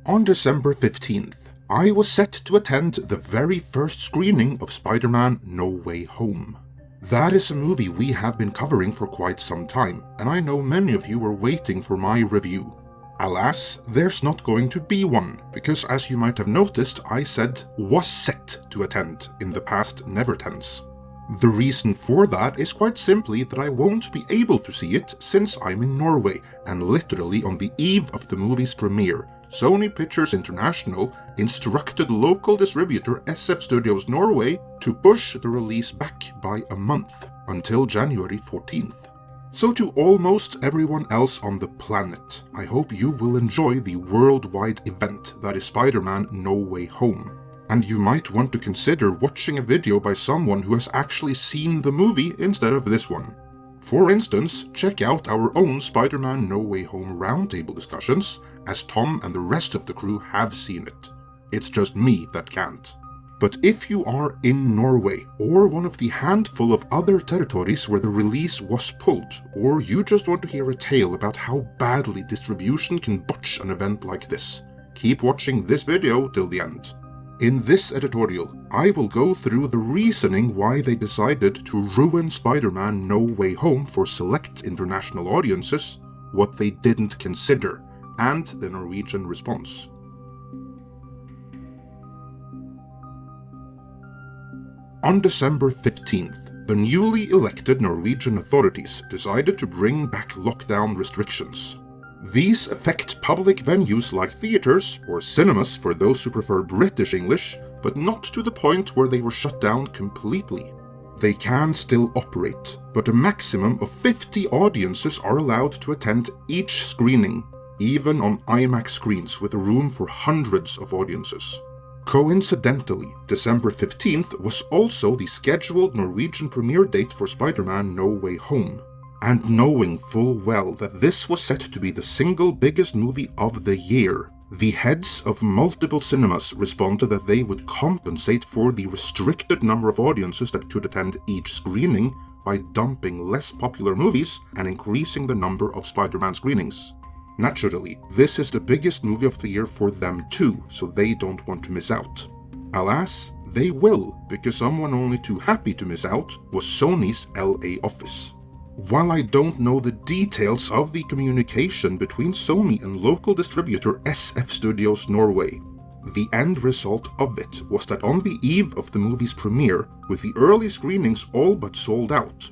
On December 15th, I was set to attend the very first screening of Spider-Man No Way Home. That is a movie we have been covering for quite some time, and I know many of you were waiting for my review. Alas, there's not going to be one, because as you might have noticed, I said was set to attend in the past never tense. The reason for that is quite simply that I won't be able to see it since I'm in Norway, and literally on the eve of the movie's premiere, Sony Pictures International instructed local distributor SF Studios Norway to push the release back by a month, until January 14th. So to almost everyone else on the planet, I hope you will enjoy the worldwide event that is Spider-Man No Way Home. And you might want to consider watching a video by someone who has actually seen the movie instead of this one. For instance, check out our own Spider-Man No Way Home roundtable discussions, as Tom and the rest of the crew have seen it. It's just me that can't. But if you are in Norway, or one of the handful of other territories where the release was pulled, or you just want to hear a tale about how badly distribution can botch an event like this, keep watching this video till the end. In this editorial, I will go through the reasoning why they decided to ruin Spider-Man No Way Home for select international audiences, what they didn't consider, and the Norwegian response. On December 15th, the newly elected Norwegian authorities decided to bring back lockdown restrictions. These affect public venues like theaters, or cinemas for those who prefer British English, but not to the point where they were shut down completely. They can still operate, but a maximum of 50 audiences are allowed to attend each screening, even on IMAX screens with room for hundreds of audiences. Coincidentally, December 15th was also the scheduled Norwegian premiere date for Spider-Man No Way Home. And knowing full well that this was set to be the single biggest movie of the year, the heads of multiple cinemas responded that they would compensate for the restricted number of audiences that could attend each screening by dumping less popular movies and increasing the number of Spider-Man screenings. Naturally, this is the biggest movie of the year for them too, so they don't want to miss out. Alas, they will, because someone only too happy to miss out was Sony's LA office. While I don't know the details of the communication between Sony and local distributor SF Studios Norway, the end result of it was that on the eve of the movie's premiere, with the early screenings all but sold out,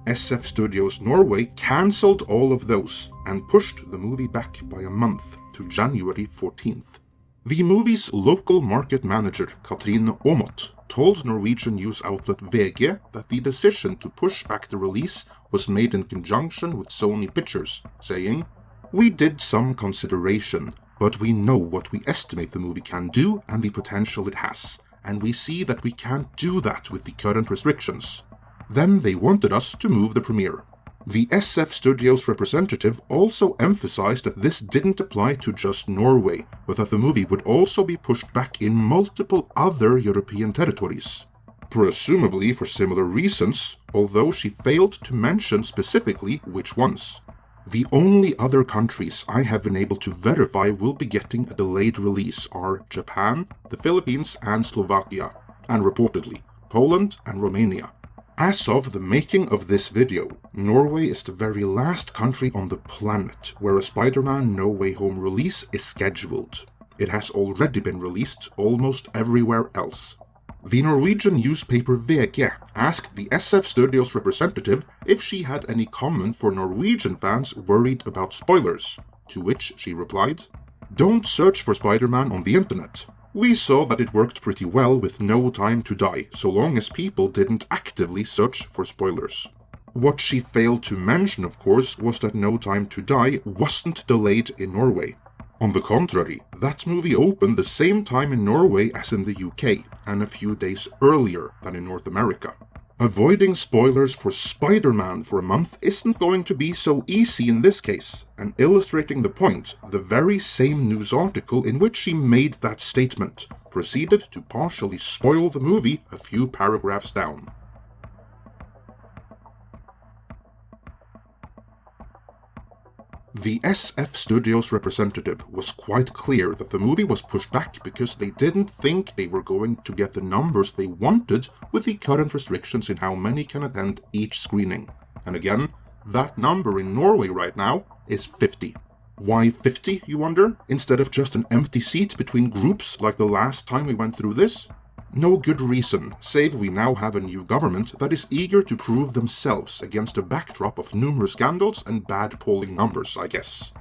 SF Studios Norway cancelled all of those and pushed the movie back by a month to January 14th. The movie's local market manager, Katrine Aamodt, told Norwegian news outlet VG that the decision to push back the release was made in conjunction with Sony Pictures, saying, "We did some consideration, but we know what we estimate the movie can do and the potential it has, and we see that we can't do that with the current restrictions." Then they wanted us to move the premiere. The SF Studios representative also emphasized that this didn't apply to just Norway, but that the movie would also be pushed back in multiple other European territories. Presumably for similar reasons, although she failed to mention specifically which ones. The only other countries I have been able to verify will be getting a delayed release are Japan, the Philippines and Slovakia, and reportedly Poland and Romania. As of the making of this video, Norway is the very last country on the planet where a Spider-Man No Way Home release is scheduled. It has already been released almost everywhere else. The Norwegian newspaper VG asked the SF Studios representative if she had any comment for Norwegian fans worried about spoilers, to which she replied, "Don't search for Spider-Man on the internet. We saw that it worked pretty well with No Time to Die, so long as people didn't actively search for spoilers." What she failed to mention, of course, was that No Time to Die wasn't delayed in Norway. On the contrary, that movie opened the same time in Norway as in the UK, and a few days earlier than in North America. Avoiding spoilers for Spider-Man for a month isn't going to be so easy in this case, and illustrating the point, the very same news article in which she made that statement proceeded to partially spoil the movie a few paragraphs down. The SF Studios representative was quite clear that the movie was pushed back because they didn't think they were going to get the numbers they wanted with the current restrictions in how many can attend each screening. And again, that number in Norway right now is 50. Why 50, you wonder, instead of just an empty seat between groups like the last time we went through this? No good reason, save we now have a new government that is eager to prove themselves against a backdrop of numerous scandals and bad polling numbers, I guess.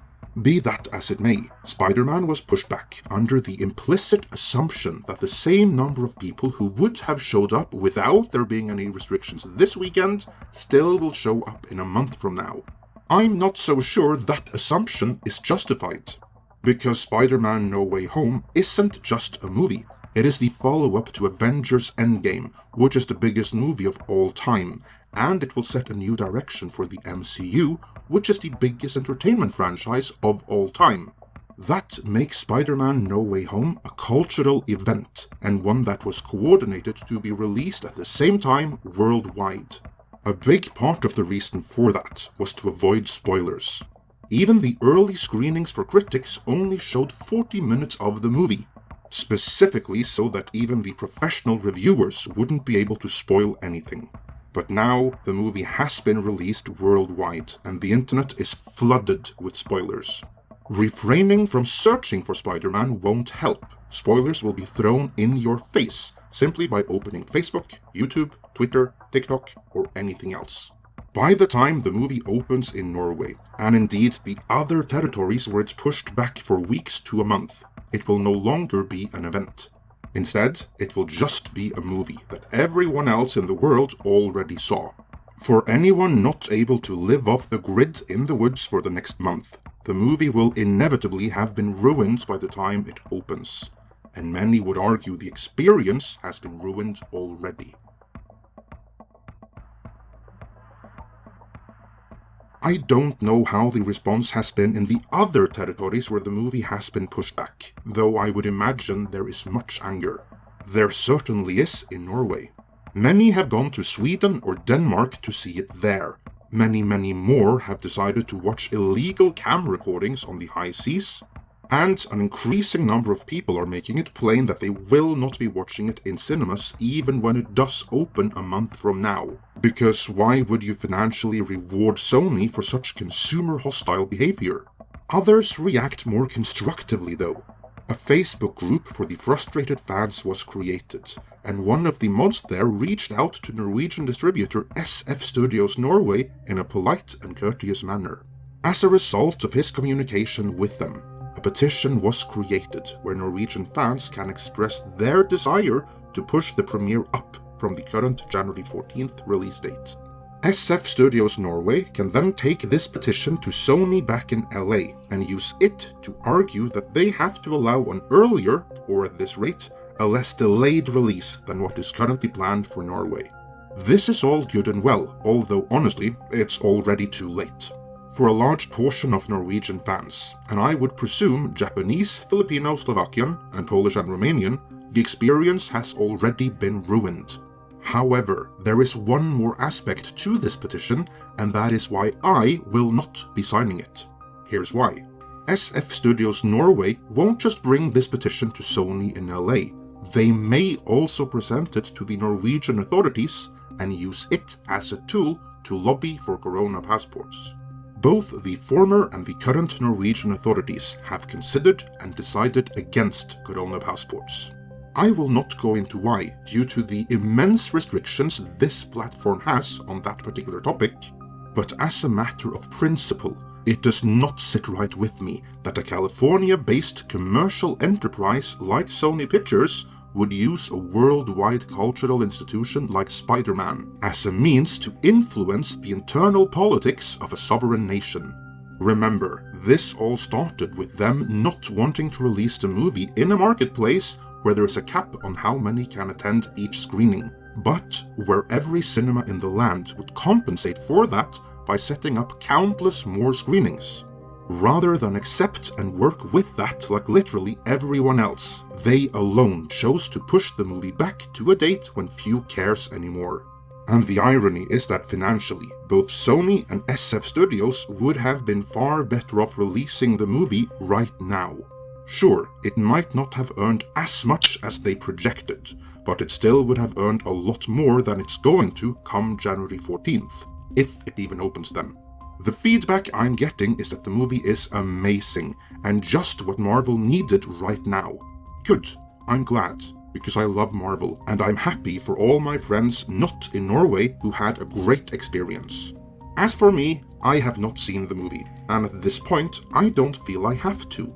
Be that as it may, Spider-Man was pushed back under the implicit assumption that the same number of people who would have showed up without there being any restrictions this weekend still will show up in a month from now. I'm not so sure that assumption is justified, because Spider-Man No Way Home isn't just a movie. It is the follow-up to Avengers Endgame, which is the biggest movie of all time, and it will set a new direction for the MCU, which is the biggest entertainment franchise of all time. That makes Spider-Man No Way Home a cultural event, and one that was coordinated to be released at the same time worldwide. A big part of the reason for that was to avoid spoilers. Even the early screenings for critics only showed 40 minutes of the movie, specifically so that even the professional reviewers wouldn't be able to spoil anything. But now the movie has been released worldwide, and the internet is flooded with spoilers. Refraining from searching for Spider-Man won't help. Spoilers will be thrown in your face, simply by opening Facebook, YouTube, Twitter, TikTok, or anything else. By the time the movie opens in Norway, and indeed the other territories where it's pushed back for weeks to a month, it will no longer be an event. Instead, it will just be a movie that everyone else in the world already saw. For anyone not able to live off the grid in the woods for the next month, the movie will inevitably have been ruined by the time it opens. And many would argue the experience has been ruined already. I don't know how the response has been in the other territories where the movie has been pushed back, though I would imagine there is much anger. There certainly is in Norway. Many have gone to Sweden or Denmark to see it there. Many more have decided to watch illegal camera recordings on the high seas, and an increasing number of people are making it plain that they will not be watching it in cinemas even when it does open a month from now. Because why would you financially reward Sony for such consumer-hostile behavior? Others react more constructively though. A Facebook group for the frustrated fans was created, and one of the mods there reached out to Norwegian distributor SF Studios Norway in a polite and courteous manner. As a result of his communication with them, a petition was created where Norwegian fans can express their desire to push the premiere up from the current January 14th release date. SF Studios Norway can then take this petition to Sony back in LA and use it to argue that they have to allow an earlier, or at this rate, a less delayed release than what is currently planned for Norway. This is all good and well, although honestly, it's already too late. For a large portion of Norwegian fans, and I would presume Japanese, Filipino, Slovakian, and Polish and Romanian, the experience has already been ruined. However, there is one more aspect to this petition, and that is why I will not be signing it. Here's why. SF Studios Norway won't just bring this petition to Sony in LA, they may also present it to the Norwegian authorities and use it as a tool to lobby for corona passports. Both the former and the current Norwegian authorities have considered and decided against corona passports. I will not go into why, due to the immense restrictions this platform has on that particular topic, but as a matter of principle, it does not sit right with me that a California-based commercial enterprise like Sony Pictures would use a worldwide cultural institution like Spider-Man as a means to influence the internal politics of a sovereign nation. Remember, this all started with them not wanting to release the movie in a marketplace where there is a cap on how many can attend each screening, but where every cinema in the land would compensate for that by setting up countless more screenings. Rather than accept and work with that like literally everyone else, they alone chose to push the movie back to a date when few cares anymore. And the irony is that financially, both Sony and SF Studios would have been far better off releasing the movie right now. Sure, it might not have earned as much as they projected, but it still would have earned a lot more than it's going to come January 14th, if it even opens then. The feedback I'm getting is that the movie is amazing, and just what Marvel needed right now. Good, I'm glad, because I love Marvel, and I'm happy for all my friends not in Norway who had a great experience. As for me, I have not seen the movie, and at this point, I don't feel I have to.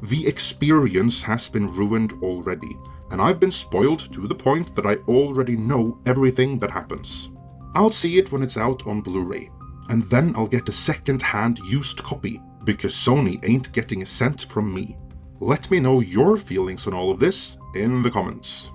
The experience has been ruined already, and I've been spoiled to the point that I already know everything that happens. I'll see it when it's out on Blu-ray, and then I'll get a second-hand used copy, because Sony ain't getting a cent from me. Let me know your feelings on all of this in the comments.